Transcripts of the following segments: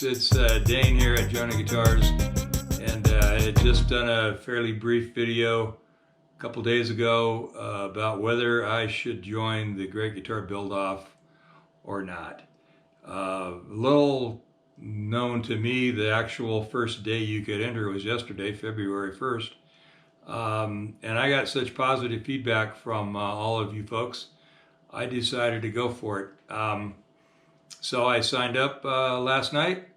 folks, it's Dane here at JONAH Guitars, and I had just done a fairly brief video a couple days ago about whether I should join the Great Guitar Build-Off or not. Little known to me, the actual first day you could enter was yesterday, February 1st, and I got such positive feedback from all of you folks, I decided to go for it. So I signed up last night.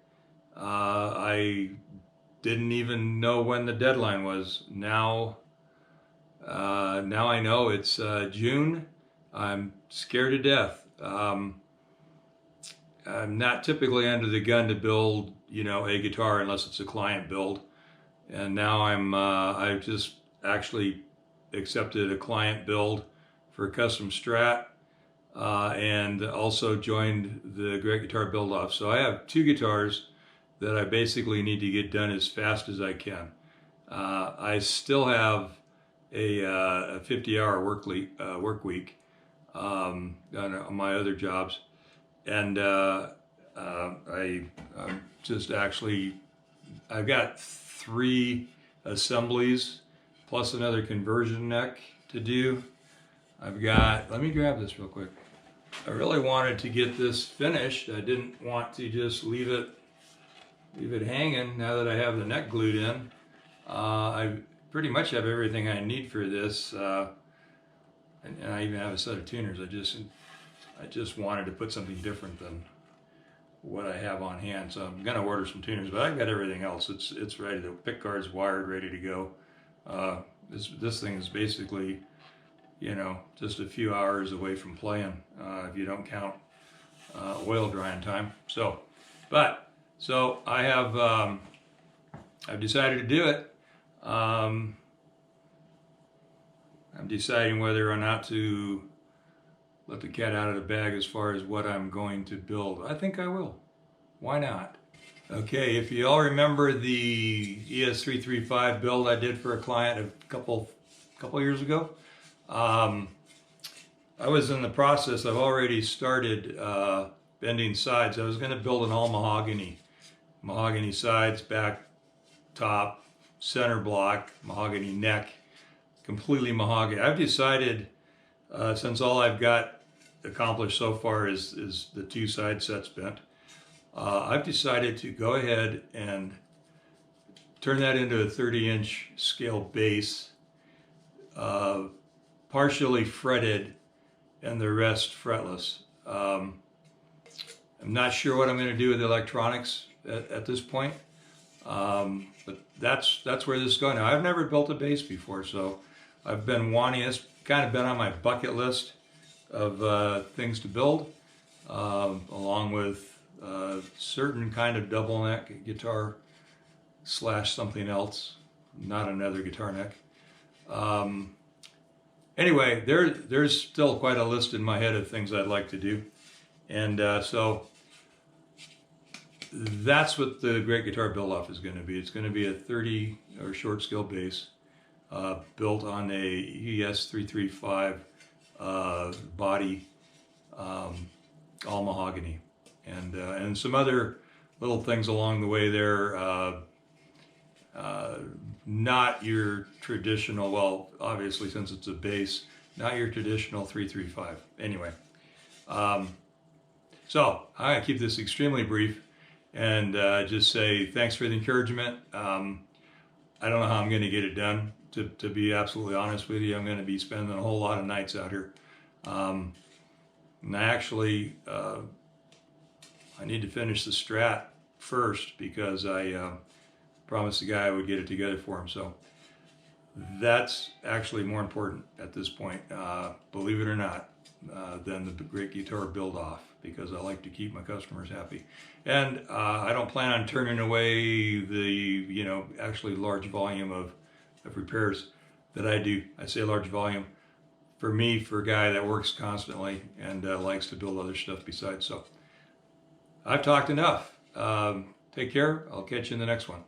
I didn't even know when the deadline was. Now I know it's June. I'm scared to death. I'm not typically under the gun to build, a guitar unless it's a client build. And now I've just actually accepted a client build for a custom Strat. And also joined the Great Guitar Build-Off. So I have two guitars that I basically need to get done as fast as I can. I still have a 50-hour work week on my other jobs, and I've got 3 assemblies plus another conversion neck to do. Let me grab this real quick. I really wanted to get this finished. I didn't want to just leave it hanging now that I have the neck glued in. I pretty much have everything I need for this, and I even have a set of tuners. I just wanted to put something different than what I have on hand. So I'm gonna order some tuners, but I've got everything else. It's ready. The pick guard's wired, ready to go. This thing is basically, just a few hours away from playing, if you don't count oil drying time. So I have, I've decided to do it. I'm deciding whether or not to let the cat out of the bag as far as what I'm going to build. I think I will. Why not? Okay, if you all remember the ES335 build I did for a client a couple years ago, I was in the process. I've already started bending sides. I was going to build an all mahogany sides, back, top, center block, mahogany neck, completely mahogany. I've decided, since all I've got accomplished so far is the 2 side sets bent, I've decided to go ahead and turn that into a 30-inch scale bass, partially fretted and the rest fretless. I'm not sure what I'm going to do with the electronics at this point, but that's where this is going. Now, I've never built a bass before, so I've been wanting, it's kind of been on my bucket list of things to build, along with certain kind of double neck guitar / something else, not another guitar neck. Anyway, there's still quite a list in my head of things I'd like to do, and so that's what the Great Guitar Build-Off is going to be. It's going to be a 30 or short scale bass built on a ES335 body, all mahogany, and some other little things along the way there. Not your traditional, well, obviously since it's a bass, not your traditional 335. Anyway, so I'm gonna keep this extremely brief and just say thanks for the encouragement. I don't know how I'm gonna get it done, to be absolutely honest with you. I'm gonna be spending a whole lot of nights out here. And I actually, I need to finish the Strat first because I promised the guy I would get it together for him. So that's actually more important at this point, believe it or not, than the Great Guitar Build-Off, because I like to keep my customers happy. And I don't plan on turning away the, actually large volume of repairs that I do. I say large volume for me, for a guy that works constantly and likes to build other stuff besides. So I've talked enough. Take care. I'll catch you in the next one.